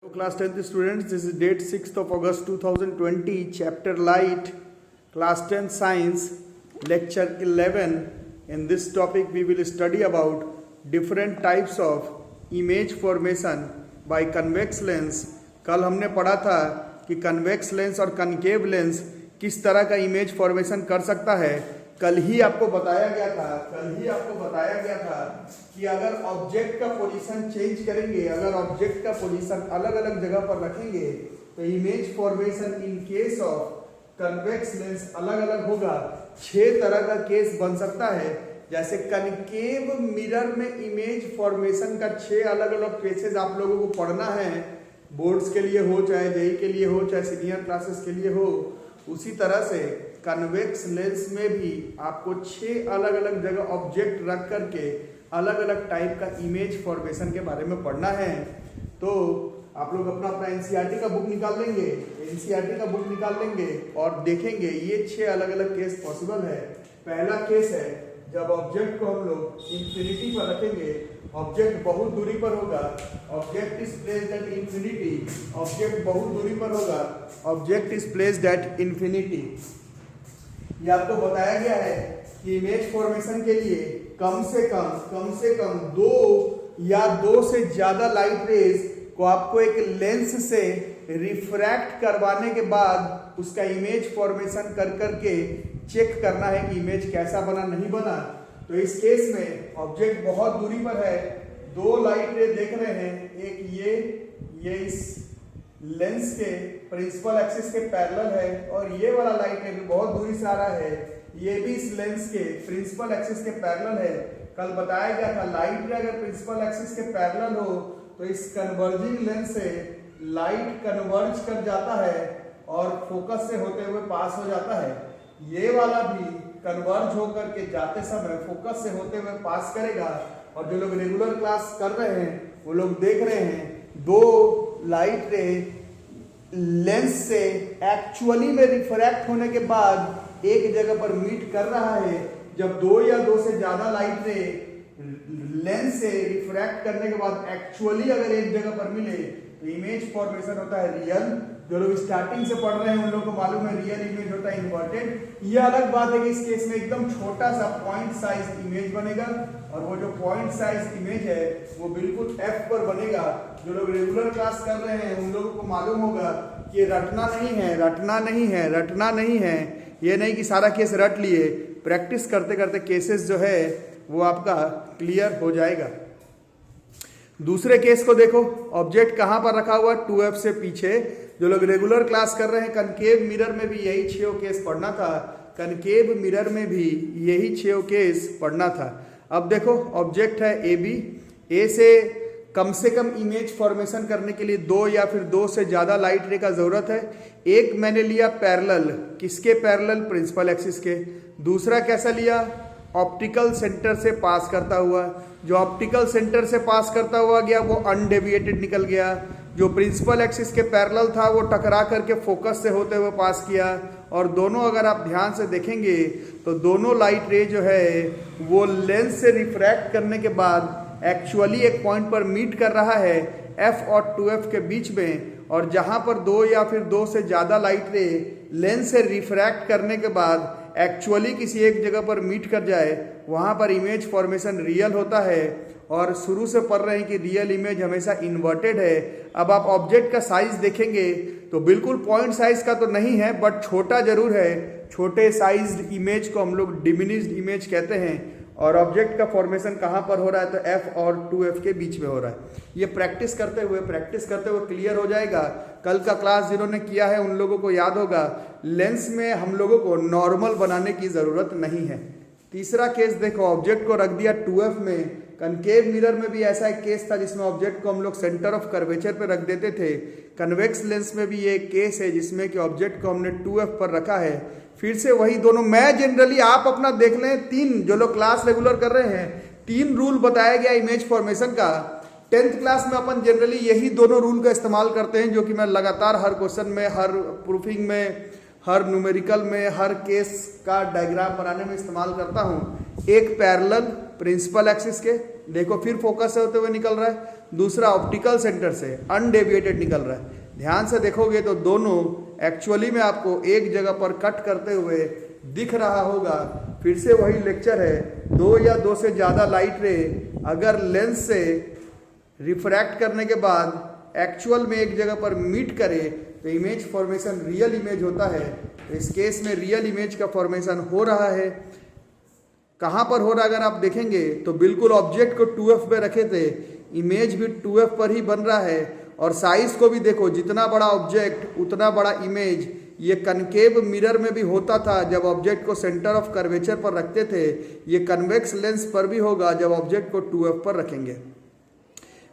Hello class 10th students, this is date 6th of August 2020, chapter light, class 10 science, lecture 11. In this topic we will study about different types of image formation by convex lens. कल हमने पढ़ा था कि convex lens और concave lens किस तरह का image formation कर सकता है. कल ही आपको बताया गया था कि अगर ऑब्जेक्ट का पोजीशन चेंज करेंगे, अगर ऑब्जेक्ट का पोजीशन अलग अलग जगह पर रखेंगे तो image formation in case of convex lens अलग अलग होगा. 6 तरह का केस बन सकता है. जैसे कनकेव मिरर में इमेज फॉर्मेशन का 6 अलग अलग केसेस आप लोगों को पढ़ना है. बोर्ड्स के लिए हो, चाहे जेई के लिए हो, चाहे सीनियर क्लासेस के लिए हो. उसी तरह से कन्वेक्स लेंस में भी आपको 6 अलग अलग जगह ऑब्जेक्ट रख करके अलग अलग टाइप का इमेज फॉर्मेशन के बारे में पढ़ना है. तो आप लोग अपना एनसीईआरटी का बुक निकाल लेंगे और देखेंगे ये 6 अलग अलग केस पॉसिबल है. पहला केस है जब ऑब्जेक्ट को हम लोग इंफिनिटी पर रखेंगे, ऑब्जेक्ट बहुत दूरी पर होगा, object is placed at infinity, object बहुत दूरी पर होगा, object is placed at infinity. ये आपको बताया गया है कि इमेज फॉर्मेशन के लिए कम से कम 2 या 2 से ज्यादा लाइट रेज को आपको एक लेंस से रिफ्रैक्ट करवाने के बाद उसका इमेज फॉर्मेशन कर करके चेक करना है कि इमेज कैसा बना, नहीं बना. तो इस केस में ऑब्जेक्ट बहुत दूरी पर है, 2 लाइट रे देख रहे हैं, एक ये इस लेंस के प्रिंसिपल एक्सिस के पैरेलल है और ये वाला लाइट रे भी बहुत दूरी से आ रहा है, ये भी इस लेंस के प्रिंसिपल एक्सिस के पैरेलल है. कल बताया गया था लाइट रे अगर प्रिंसिपल एक्सिस के पैरेलल हो तो इस कन्वर्जिंग लेंस से लाइट कन्वर्ज कर जाता है और फोकस से होते हुए पास हो जाता है. ये वाला भी कन्वर्ज होकर के जाते समय फोकस से होते हुए पास करेगा. और जो लोग रेगुलर क्लास कर रहे हैं वो लोग देख रहे हैं 2 लाइट रे लेंस से एक्चुअली में रिफ्रैक्ट होने के बाद एक जगह पर मीट कर रहा है. जब 2 या 2 से ज्यादा लाइट रे लेंस से रिफ्रैक्ट करने के बाद एक्चुअली अगर एक जगह पर मिले तो इमेज फॉर्मेशन होता है रियल. जो लोग स्टार्टिंग से पढ़ रहे हैं उन लोगों को मालूम है रियल इमेज होता है इन्वर्टेड. ये अलग बात है कि इस केस में एकदम छोटा सा पॉइंट साइज इमेज बनेगा और वो जो पॉइंट साइज इमेज है वो बिल्कुल एफ पर बनेगा. जो लोग रेगुलर क्लास कर रहे हैं उन लोगों को मालूम होगा कि रटना नहीं है. ये नहीं कि सारा केस रट लिए, प्रैक्टिस करते करते केसेस जो है वो आपका क्लियर हो जाएगा. दूसरे केस को देखो, ऑब्जेक्ट कहां पर रखा हुआ, 2F से पीछे. जो लोग रेगुलर क्लास कर रहे हैं कनकेव मिरर में भी यही 6 केस पढ़ना था. कनकेव मिरर में भी यही 6 केस पढ़ना था. अब देखो ऑब्जेक्ट है ए से कम इमेज फॉर्मेशन करने के लिए 2 या फिर 2 से ज्यादा लाइट रे का जरूरत है. एक मैंने लिया पैरेलल, किसके पैरेलल, प्रिंसिपल एक्सिस के. दूसरा कैसा लिया, ऑप्टिकल सेंटर से पास करता हुआ. जो ऑप्टिकल सेंटर से पास करता हुआ गया वो अनडेविएटेड निकल गया. जो प्रिंसिपल एक्सिस के पैरेलल था वो टकरा करके फोकस से होते हुए पास किया. और दोनों अगर आप ध्यान से देखेंगे तो दोनों लाइट रे जो है वो लेंस से रिफ्रैक्ट करने के बाद एक्चुअली एक पॉइंट पर मीट कर रहा है F और 2F के बीच में. और जहां पर 2 या फिर 2 से ज्यादा लाइट रे लेंस से रिफ्रैक्ट करने के बाद एक्चुअली किसी एक जगह पर मीट कर जाए वहां पर इमेज फॉर्मेशन रियल होता है. और शुरू से पढ़ रहे हैं कि रियल इमेज हमेशा इन्वर्टेड है. अब आप ऑब्जेक्ट का साइज देखेंगे तो बिल्कुल पॉइंट साइज का तो नहीं है बट छोटा जरूर है. छोटे साइज इमेज को हम लोग डिमिनिश्ड इमेज कहते हैं. और ऑब्जेक्ट का फॉर्मेशन कहां पर हो रहा है तो F और 2F के बीच में हो रहा है. ये प्रैक्टिस करते हुए क्लियर हो जाएगा. कल का क्लास जिन्होंने किया है उन लोगों को याद होगा लेंस में हम लोगों को नॉर्मल बनाने की जरूरत नहीं है. तीसरा केस देखो, ऑब्जेक्ट को रख दिया 2F में. कनकेव मिरर में भी ऐसा एक केस था जिसमें ऑब्जेक्ट को हम लोग सेंटर ऑफ कर्वेचर पे रख देते थे. कन्वेक्स लेंस में भी ये एक केस है जिसमें कि ऑब्जेक्ट को हमने 2F पर रखा है. फिर से वही दोनों, मैं जनरली आप अपना देख लें, 3 जो लोग क्लास रेगुलर कर रहे हैं 3 रूल बताया गया इमेज फॉर्मेशन का. 10th क्लास में अपन जनरली यही दोनों रूल का इस्तेमाल करते हैं जो कि मैं लगातार हर क्वेश्चन में, हर प्रूफिंग में, हर न्यूमेरिकल में, हर केस का डायग्राम बनाने में इस्तेमाल करता हूं. एक पैरेलल प्रिंसिपल एक्सिस के, देखो फिर फोकस से होते हुए निकल रहा है, दूसरा ऑप्टिकल सेंटर से अनडेविएटेड निकल रहा है। ध्यान से देखोगे तो दोनों एक्चुअली में आपको एक जगह पर कट करते हुए दिख रहा होगा। फिर से वही लेक्चर है, दो या दो से ज़्यादा लाइट रे अगर लेंस से रिफ्रैक्ट करने के बाद एक्चुअल में एक जगह पर मीट करे तो इमेज फॉर्मेशन रियल इमेज होता है। तो इस केस में रियल इमेज का फॉर्मेशन हो रहा है। कहाँ पर हो रहा है अगर आप देखेंगे तो बिल्कुल ऑब्जेक्ट को 2f पे रखे थे, इमेज भी 2f पर ही बन रहा है। और साइज को भी देखो, जितना बड़ा ऑब्जेक्ट उतना बड़ा इमेज। ये कनकेव मिरर में भी होता था जब ऑब्जेक्ट को सेंटर ऑफ कर्वेचर पर रखते थे, ये कन्वेक्स लेंस पर भी होगा जब ऑब्जेक्ट को 2f पर रखेंगे।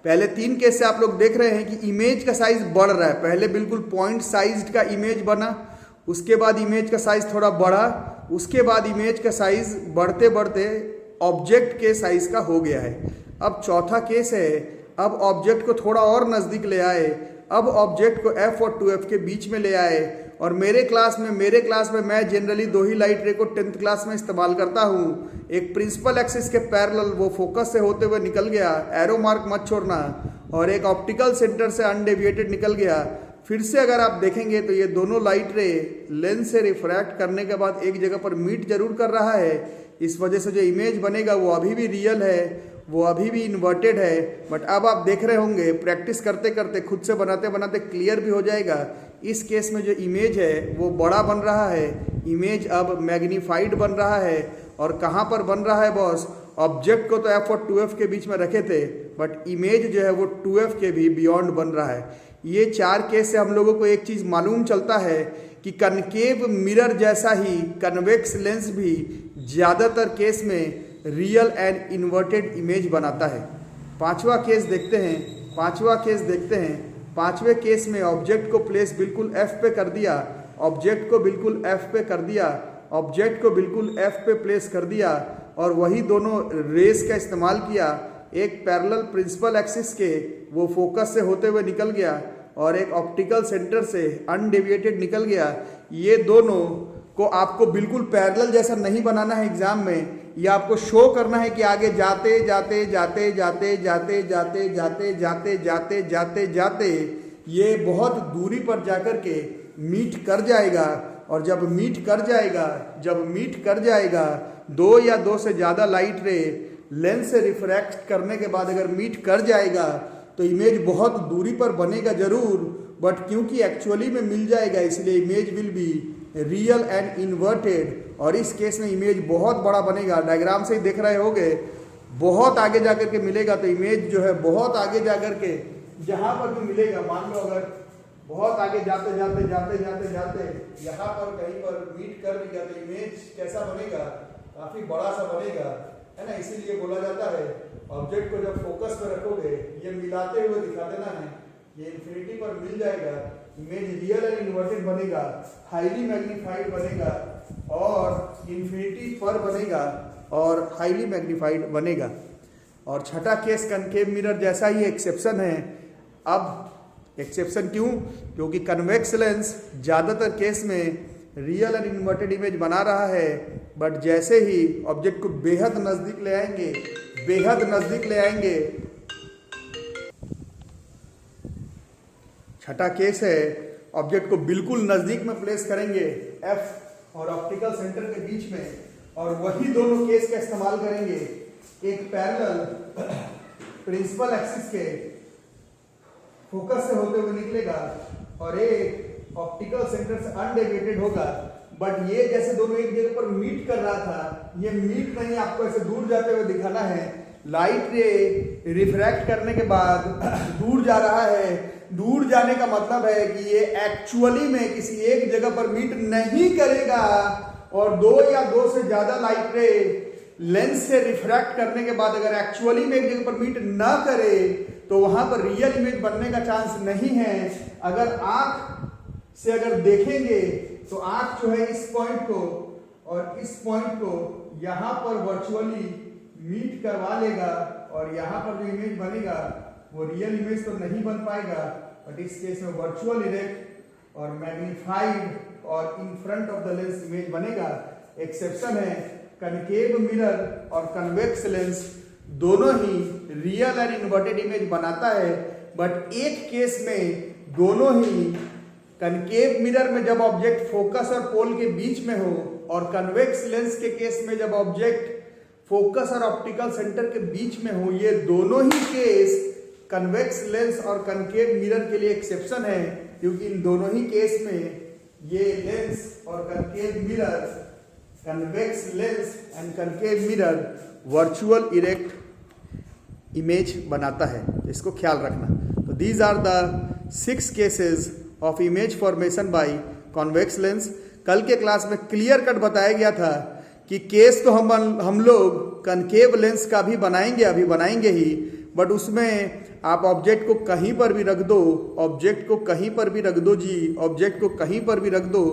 पहले 3 केस से आप लोग देख रहे हैं कि इमेज का साइज बढ़ रहा है। पहले बिल्कुल पॉइंट साइज का इमेज बना, उसके बाद इमेज का साइज थोड़ा बढ़ा, उसके बाद इमेज का साइज बढ़ते बढ़ते ऑब्जेक्ट के साइज का हो गया है। अब चौथा केस है, अब ऑब्जेक्ट को थोड़ा और नज़दीक ले आए, अब ऑब्जेक्ट को f और 2f के बीच में ले आए। और मेरे क्लास में मैं जनरली 2 ही लाइट रे को 10th क्लास में इस्तेमाल करता हूँ। एक प्रिंसिपल एक्सिस के पैरेलल वो फोकस से होते हुए निकल गया, एरो मार्क मत छोड़ना, और एक ऑप्टिकल सेंटर से अनडेविएटेड निकल गया। फिर से अगर आप देखेंगे तो ये दोनों लाइट रे लेंस से रिफ्रैक्ट करने के बाद एक जगह पर मीट जरूर कर रहा है। इस वजह से जो इमेज बनेगा वो अभी भी रियल है, वो अभी भी इन्वर्टेड है। बट अब आप देख रहे होंगे, प्रैक्टिस करते करते खुद से बनाते बनाते क्लियर भी हो जाएगा। इस केस में जो इमेज है वो बड़ा बन रहा है, इमेज अब मैग्नीफाइड बन रहा है। और कहाँ पर बन रहा है बॉस? ऑब्जेक्ट को तो f और 2f के बीच में रखे थे, बट इमेज जो है वो 2f के भी बियॉन्ड बन रहा है। ये 4 केस से हम लोगों को एक चीज़ मालूम चलता है कि कनकेव मिरर जैसा ही कन्वेक्स लेंस भी ज़्यादातर केस में रियल एंड इन्वर्टेड इमेज बनाता है। पांचवा केस देखते हैं। पांचवें केस में ऑब्जेक्ट को प्लेस बिल्कुल f पे कर दिया, ऑब्जेक्ट को बिल्कुल f पे प्लेस कर दिया, और वही दोनों रेस का इस्तेमाल किया। एक पैरेलल प्रिंसिपल एक्सिस के वो फोकस से होते हुए निकल गया और एक ऑप्टिकल सेंटर से अनडेविएटेड निकल गया। ये दोनों को आपको बिल्कुल पैरेलल जैसा नहीं बनाना है एग्जाम में, या आपको शो करना है कि आगे जाते जाते ये बहुत दूरी पर जाकर के मीट कर जाएगा। और जब मीट कर जाएगा 2 या 2 से ज़्यादा लाइट रे लेंस से रिफ्रैक्ट करने के बाद अगर मीट कर जाएगा तो इमेज बहुत दूरी पर बनेगा जरूर, बट क्योंकि एक्चुअली में मिल जाएगा इसलिए image will be real and inverted. और इस केस में इमेज बहुत बड़ा बनेगा। डायग्राम से ही देख रहे होगे, बहुत आगे जाकर के मिलेगा तो इमेज जो है बहुत आगे जाकर के जहाँ पर भी मिलेगा, मान लो अगर बहुत आगे जाते यहाँ पर कहीं पर मीट कर दिया तो इमेज कैसा बनेगा? काफी बड़ा सा बनेगा, है ना। इसीलिए बोला जाता है ऑब्जेक्ट को जब फोकस पे रखोगे, ये मिलाते हुए दिखा देना है, ये इंफिनिटी पर मिल जाएगा, इमेज रियल एंड इन्वर्टेड बनेगा, हाईली मैग्नीफाइड बनेगा और इंफिनिटी पर बनेगा और हाईली मैग्नीफाइड बनेगा। और छठा केस कनकेव मिरर जैसा ही एक्सेप्शन है। अब एक्सेप्शन क्यों? क्योंकि कन्वेक्स लेंस ज़्यादातर केस में रियल एंड इन्वर्टेड इमेज बना रहा है, बट जैसे ही ऑब्जेक्ट को बेहद नज़दीक ले आएंगे, छठा केस है, ऑब्जेक्ट को बिल्कुल नज़दीक में प्लेस करेंगे f और ऑप्टिकल सेंटर के बीच में, और वही दोनों केस का इस्तेमाल करेंगे। एक पैरेलल प्रिंसिपल एक्सिस के फोकस से होते हुए निकलेगा और एक ऑप्टिकल सेंटर से अनडेविएटेड होगा। बट ये जैसे दोनों एक जगह पर मीट कर रहा था, ये मीट नहीं, आपको ऐसे दूर जाते हुए दिखाना है। लाइट रे रिफ्रैक्ट करने के बाद दूर जा रहा है। दूर जाने का मतलब है कि ये एक्चुअली में किसी एक जगह पर मीट नहीं करेगा, और 2 या 2 से ज्यादा लाइट रे लेंस से रिफ्रैक्ट करने के बाद अगर एक्चुअली में एक जगह पर मीट ना करे तो वहां पर रियल इमेज बनने का चांस नहीं है। अगर आंख से अगर देखेंगे तो आंख जो है इस पॉइंट को और इस पॉइंट को यहां पर वर्चुअली मीट करवा लेगा, और यहां पर जो इमेज बनेगा वो रियल इमेज तो नहीं बन पाएगा, बट इस केस में वर्चुअल इरेक्ट और मैग्नीफाइड और in front of the lens image बनेगा। एक्सेप्शन है कनकेव मिरर और कन्वेक्स लेंस दोनों ही रियल और इन्वर्टेड इमेज बनाता है, बट एक केस में दोनों ही कनकेव मिरर में जब ऑब्जेक्ट फोकस और पोल के बीच में हो, और कन्वेक्स लेंस के केस में जब ऑब्जेक्ट फोकस और ऑप्टिकल सेंटर के बीच में हो, ये दोनों ही केस कन्वेक्स लेंस और कनकेव मिरर के लिए एक्सेप्शन है, क्योंकि इन दोनों ही केस में ये लेंस और concave mirror, convex lens and concave mirror virtual erect image बनाता है। तो इसको ख्याल रखना। तो these are the 6 cases of image formation by convex lens. कल के क्लास में क्लियर कट बताया गया था कि केस तो हम लोग कनकेव लेंस का भी बनाएंगे, अभी बनाएंगे ही, बट उसमें आप ऑब्जेक्ट को कहीं पर भी रख दो, ऑब्जेक्ट को कहीं पर भी रख दो जी, ऑब्जेक्ट को कहीं पर भी रख दो,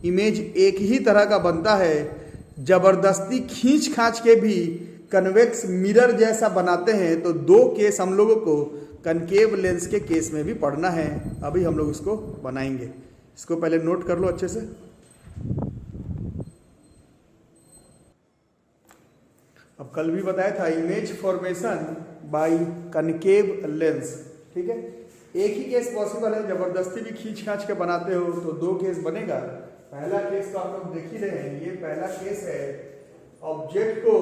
इमेज एक ही तरह का बनता है। जबरदस्ती खींच खांच के भी कन्वेक्स मिरर जैसा बनाते हैं। तो 2 केस हम लोगों को कनकेव लेंस के केस में भी पढ़ना है, अभी हम लोग इसको बनाएंगे। इसको पहले नोट कर लो अच्छे से। अब कल भी बताया था image formation bye concave lens, ठीक है। एक ही केस पॉसिबल है, जबरदस्ती भी खींच खांच के बनाते हो तो 2 केस बनेगा। पहला केस तो आप लोग देख ही रहे हैं, ये पहला केस है, ऑब्जेक्ट को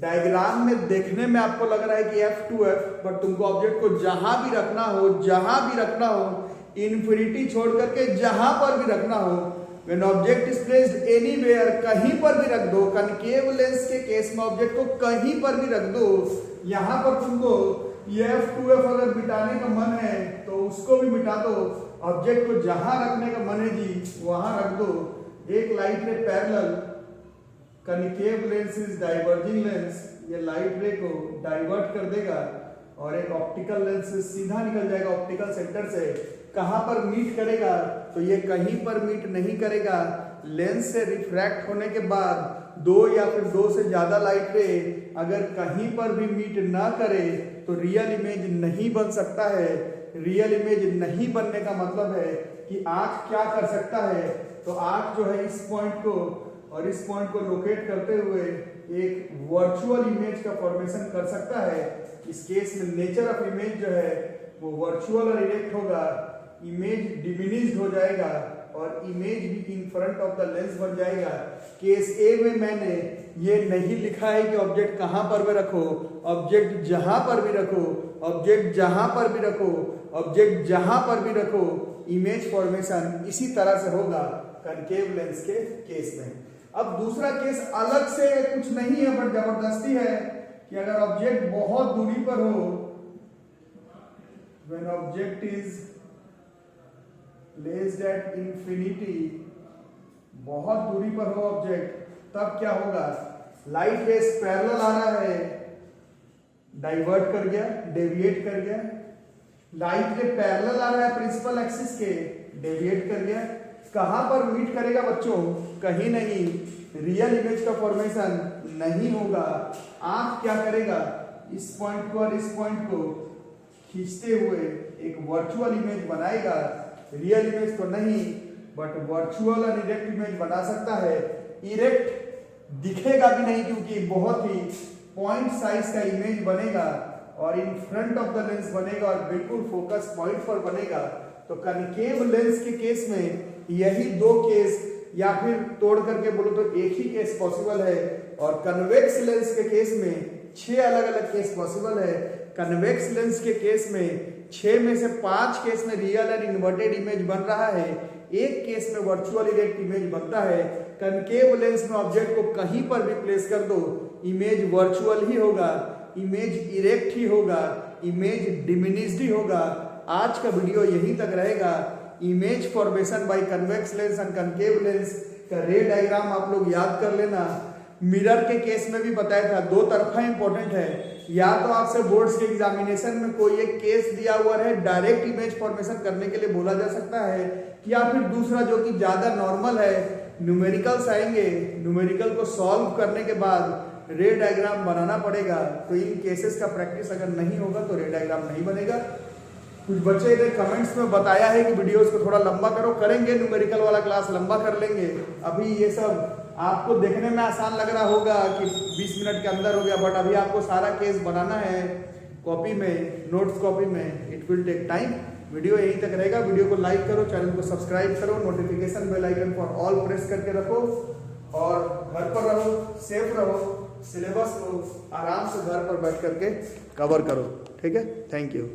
डायग्राम में देखने में आपको लग रहा है कि F2F, बट तुमको ऑब्जेक्ट को जहां भी रखना हो, जहां भी रखना हो, इन्फिनिटी छोड़ करके जहां पर भी रखना हो, when object is placed anywhere, कहीं पर भी रख दो। कनकेव लेंस के केस में ऑब्जेक्ट को कहीं पर भी रख दो। यहां पर तुमको ये F2F अगर मिटाने का मन है तो उसको भी मिटा दो, ऑब्जेक्ट को जहां रखने का मन है जी वहां रख दो। एक light ray parallel, concave lens is diverging lens, ये लाइट रे को डाइवर्ट कर देगा, और एक ऑप्टिकल लेंस सीधा निकल जाएगा ऑप्टिकल सेंटर से। कहां पर मीट करेगा? तो ये कहीं पर मीट नहीं करेगा। लेंस से रिफ्रैक्ट होने के बाद 2 या फिर 2 से ज्यादा लाइट रे अगर कहीं पर भी मीट ना करे तो रियल इमेज नहीं बन सकता है। रियल इमेज नहीं बनने का मतलब है कि आंख क्या कर सकता है, तो आंख जो है इस पॉइंट को और इस पॉइंट को लोकेट करते हुए एक वर्चुअल इमेज का फॉर्मेशन कर सकता है। इस केस में नेचर ऑफ इमेज जो है वो वर्चुअल और इरेक्ट होगा, इमेज डिमिनिश्ड हो जाएगा और इमेज भी in front of the lens बन जाएगा। केस ए में मैंने ये नहीं लिखा है कि ऑब्जेक्ट कहां पर भी रखो, ऑब्जेक्ट जहां पर भी रखो, ऑब्जेक्ट जहां पर भी रखो, ऑब्जेक्ट जहां पर भी रखो, इमेज फॉर्मेशन इसी तरह से होगा कनकेव लेंस के केस में। अब दूसरा केस अलग से कुछ नहीं है बट जबरदस्ती है कि अगर ऑब्जेक्ट बहुत दूरी पर हो, when object is placed at infinity, बहुत दूरी पर हो ऑब्जेक्ट, तब क्या होगा? लाइट रेस पैरेलल आ रहा है, डाइवर्ट कर गया, डेविएट कर गया। लाइट रे पैरेलल आ रहा है प्रिंसिपल एक्सिस के, डेविएट कर गया। कहां पर मीट करेगा बच्चों? कहीं नहीं, रियल इमेज का फॉर्मेशन नहीं होगा। आंख क्या करेगा? इस पॉइंट को और इस पॉइंट को खींचते हुए एक वर्चुअल इमेज बनाएगा। रियल इमेज तो नहीं बट वर्चुअल और इरेक्ट इमेज बना सकता है। इरेक्ट दिखेगा भी नहीं क्योंकि बहुत ही पॉइंट साइज का इमेज बनेगा और in front of the lens बनेगा और बिल्कुल फोकस पॉइंट पर बनेगा। तो कनकेव लेंस के केस में यही 2 केस, या फिर तोड़ करके बोलो तो एक ही केस पॉसिबल है, और कन्वेक्स लेंस के केस में 6 अलग अलग केस पॉसिबल है। कन्वेक्स लेंस के केस में 6 में से 5 केस में रियल और इन्वर्टेड इमेज बन रहा है, एक केस में वर्चुअल इरेक्ट इमेज बनता है। कनकेव लेंस में ऑब्जेक्ट को कहीं पर भी प्लेस कर दो, इमेज वर्चुअल ही होगा, इमेज इरेक्ट ही होगा, इमेज डिमिनिश्ड ही होगा। आज का वीडियो यहीं तक रहेगा। Image formation bye convex lens and concave lens का रे डायग्राम आप लोग याद कर लेना। मिरर के केस में भी बताया था, 2 तरफा इंपॉर्टेंट है। या तो आपसे बोर्ड्स के एग्जामिनेशन में कोई एक केस दिया हुआ है, डायरेक्ट इमेज फॉर्मेशन करने के लिए बोला जा सकता है, या फिर दूसरा जो कि ज्यादा नॉर्मल है, न्यूमेरिकल्स आएंगे, न्यूमेरिकल को सॉल्व करने के बाद रे डायग्राम बनाना पड़ेगा। तो इन केसेस का प्रैक्टिस अगर नहीं होगा तो रे डायग्राम नहीं बनेगा। कुछ बच्चे ने कमेंट्स में बताया है कि वीडियोस को थोड़ा लंबा करो, करेंगे, न्यूमेरिकल वाला क्लास लंबा कर लेंगे। अभी ये सब आपको देखने में आसान लग रहा होगा कि 20 मिनट के अंदर हो गया, बट अभी आपको सारा केस बनाना है कॉपी में, नोट्स कॉपी में। It will take time. Video यहीं तक रहेगा। वीडियो को लाइक करो, चैनल को सब्सक्राइब करो, notification bell icon for all press करके रखो और घर पर रहो, सेफ रहो। सिलेबस को आराम से घर पर बैठ करके कवर करो। ठीक है, थैंक यू।